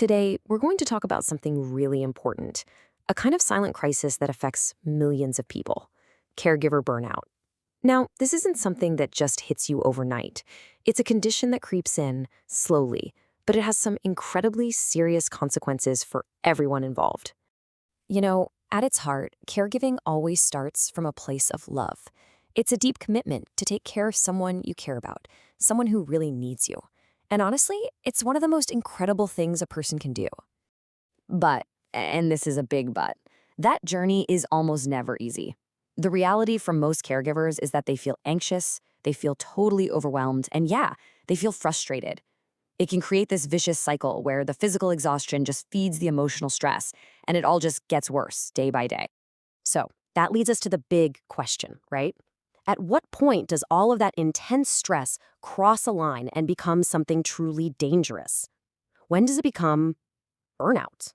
Today, we're going to talk about something really important, a kind of silent crisis that affects millions of people: caregiver burnout. Now, this isn't something that just hits you overnight. It's a condition that creeps in slowly, but it has some incredibly serious consequences for everyone involved. At its heart, caregiving always starts from a place of love. It's a deep commitment to take care of someone you care about, someone who really needs you. And honestly, it's one of the most incredible things a person can do. But, and this is a big but, that journey is almost never easy. The reality for most caregivers is that they feel anxious, they feel totally overwhelmed, and yeah, they feel frustrated. It can create this vicious cycle where the physical exhaustion just feeds the emotional stress, and it all just gets worse day by day. So that leads us to the big question, right? At what point does all of that intense stress cross a line and become something truly dangerous? When does it become burnout?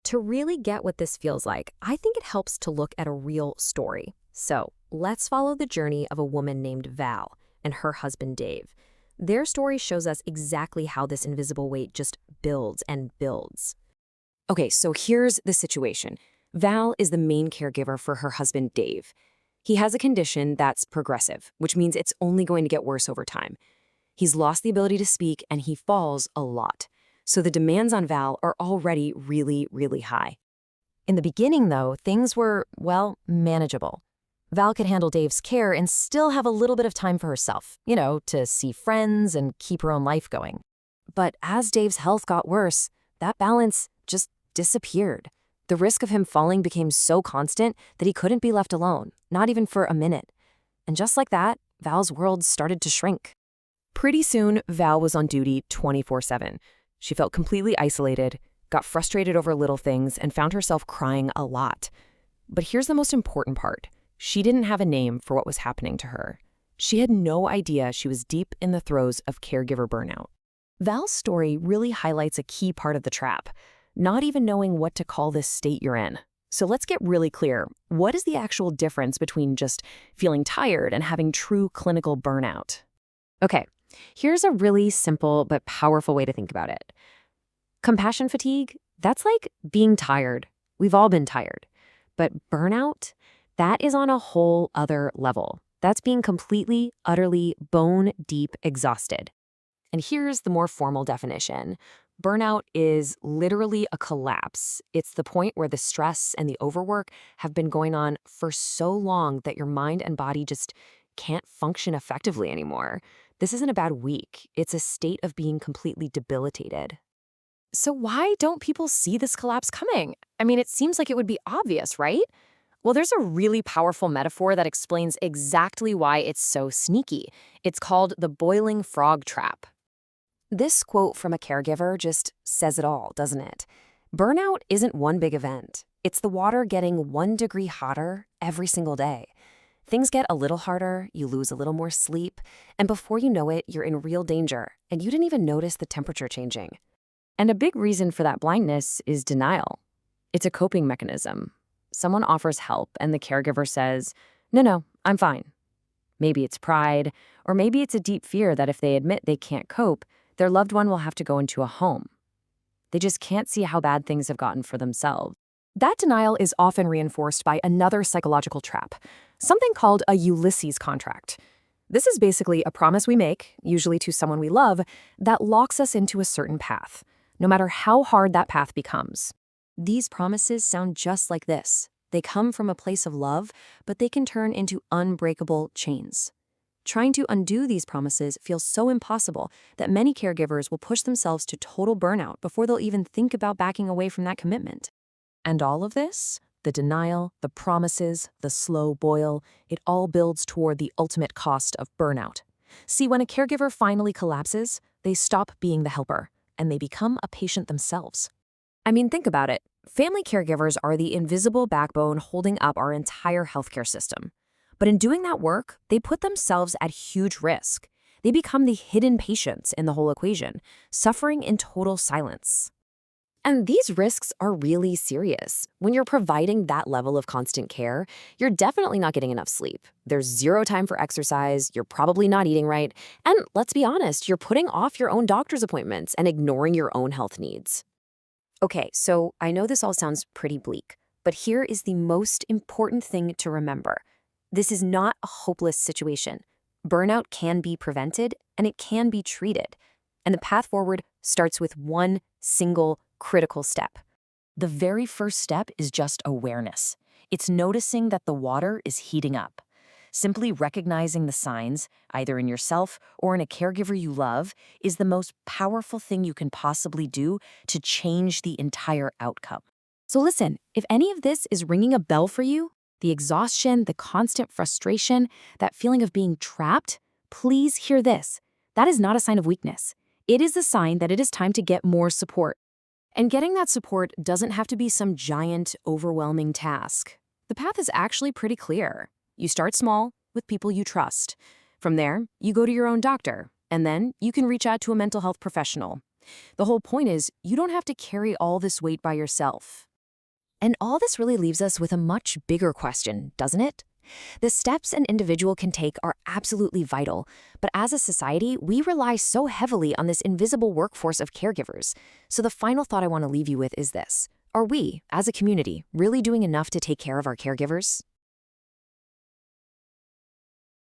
To really get what this feels like, I think it helps to look at a real story. So let's follow the journey of a woman named Val and her husband Dave. Their story shows us exactly how this invisible weight just builds and builds. Okay, so here's the situation. Val is the main caregiver for her husband Dave. He has a condition that's progressive, which means it's only going to get worse over time. He's lost the ability to speak and he falls a lot. So the demands on Val are already really, really high. In the beginning, though, things were, well, manageable. Val could handle Dave's care and still have a little bit of time for herself, to see friends and keep her own life going. But as Dave's health got worse, that balance just disappeared. The risk of him falling became so constant that he couldn't be left alone, not even for a minute. And just like that, Val's world started to shrink. Pretty soon, Val was on duty 24/7. She felt completely isolated, got frustrated over little things, and found herself crying a lot. But here's the most important part. She didn't have a name for what was happening to her. She had no idea she was deep in the throes of caregiver burnout. Val's story really highlights a key part of the trap: not even knowing what to call this state you're in. So let's get really clear. What is the actual difference between just feeling tired and having true clinical burnout? Okay, here's a really simple but powerful way to think about it. Compassion fatigue, that's like being tired. We've all been tired. But burnout, that is on a whole other level. That's being completely, utterly, bone-deep exhausted. And here's the more formal definition. Burnout is literally a collapse. It's the point where the stress and the overwork have been going on for so long that your mind and body just can't function effectively anymore. This isn't a bad week. It's a state of being completely debilitated. So why don't people see this collapse coming? I mean, it seems like it would be obvious, right? Well, there's a really powerful metaphor that explains exactly why it's so sneaky. It's called the boiling frog trap. This quote from a caregiver just says it all, doesn't it? Burnout isn't one big event. It's the water getting 1 degree hotter every single day. Things get a little harder, you lose a little more sleep, and before you know it, you're in real danger, and you didn't even notice the temperature changing. And a big reason for that blindness is denial. It's a coping mechanism. Someone offers help and the caregiver says, no, I'm fine. Maybe it's pride, or maybe it's a deep fear that if they admit they can't cope, their loved one will have to go into a home. They just can't see how bad things have gotten for themselves. That denial is often reinforced by another psychological trap, something called a Ulysses contract. This is basically a promise we make, usually to someone we love, that locks us into a certain path, no matter how hard that path becomes. These promises sound just like this. They come from a place of love, but they can turn into unbreakable chains. Trying to undo these promises feels so impossible that many caregivers will push themselves to total burnout before they'll even think about backing away from that commitment. And all of this, the denial, the promises, the slow boil, it all builds toward the ultimate cost of burnout. See, when a caregiver finally collapses, they stop being the helper, and they become a patient themselves. I mean, think about it. Family caregivers are the invisible backbone holding up our entire healthcare system. But in doing that work, they put themselves at huge risk. They become the hidden patients in the whole equation, suffering in total silence. And these risks are really serious. When you're providing that level of constant care, you're definitely not getting enough sleep. There's zero time for exercise, you're probably not eating right, and let's be honest, you're putting off your own doctor's appointments and ignoring your own health needs. Okay, so I know this all sounds pretty bleak, but here is the most important thing to remember. This is not a hopeless situation. Burnout can be prevented and it can be treated. And the path forward starts with one single critical step. The very first step is just awareness. It's noticing that the water is heating up. Simply recognizing the signs, either in yourself or in a caregiver you love, is the most powerful thing you can possibly do to change the entire outcome. So listen, if any of this is ringing a bell for you, the exhaustion, the constant frustration, that feeling of being trapped, please hear this. That is not a sign of weakness. It is a sign that it is time to get more support. And getting that support doesn't have to be some giant, overwhelming task. The path is actually pretty clear. You start small with people you trust. From there, you go to your own doctor, and then you can reach out to a mental health professional. The whole point is, you don't have to carry all this weight by yourself. And all this really leaves us with a much bigger question, doesn't it? The steps an individual can take are absolutely vital, but as a society, we rely so heavily on this invisible workforce of caregivers. So the final thought I want to leave you with is this. Are we, as a community, really doing enough to take care of our caregivers?